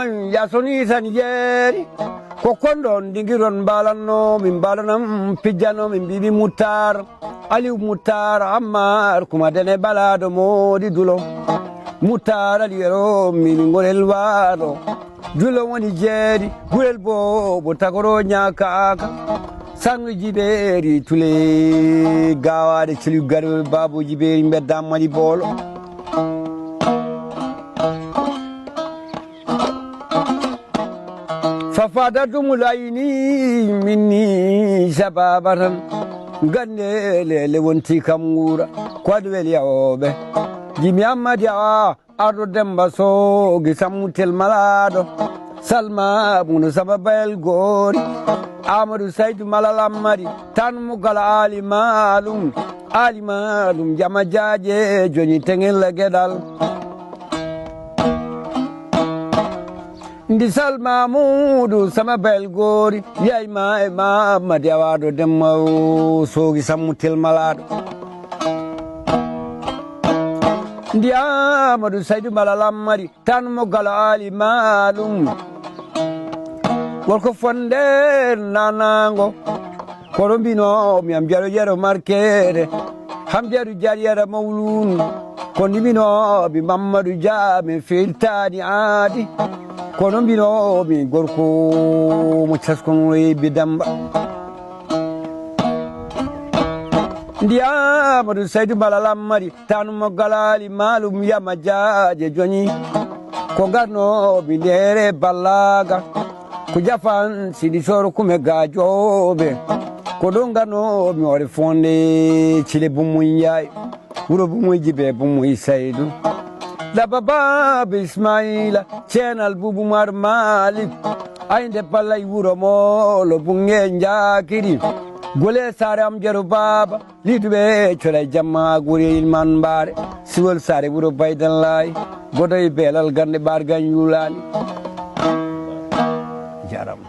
Yasoni sanjeri kokondon dingiron balano min balanam pijano min bibi mutar ali mutar ammar kuma dene balado modi dulo mutar ali ro min ngorel wado dulo woni jeri gurel bo tagoro nyaka sangu jiberi tule gawade cilu garbe babu jiberi beddam mali bolo ففادت ملايني مني شبابا غني لونتي كامورا كواد ولياوبه جيمي اماديا ارو دمباسو غساموتل مالادو سلمى بونو سبابل غوري امرو سيد مالالاماري تان مغال علي مالوم جاما جاجي جوني تنگل لغدال ndi salma mudu sama belgori yay ma madiawado demma sogi sammutel malado ndi amadu saydu malalamari tan mo gala ali malum wolko fonde nanango korombino mi am jaro jaro markere ham jaro jariara mawlun kondimino bi mamadou dia mi filtani adi kono mbino mi gorko mo caskono e bidamba ndiyamadu saydu malalamari tanu mo galali malum yama jaaje joni ko garno mi ndere ballaga ko jafan sidi soro kume gajoɓe ko ɗon garno mi ore fonde cile bumuy yaay wuro bumuy jibe bumuy saydou da baba Ismaila channel bubu mar malik ainde pallay wuro molo bunge njakiri gole sare am jero baba lidube cholay jamma guri ilman bare siwol sare wuro baydan lay godoy belal gande bar gan yulani jaram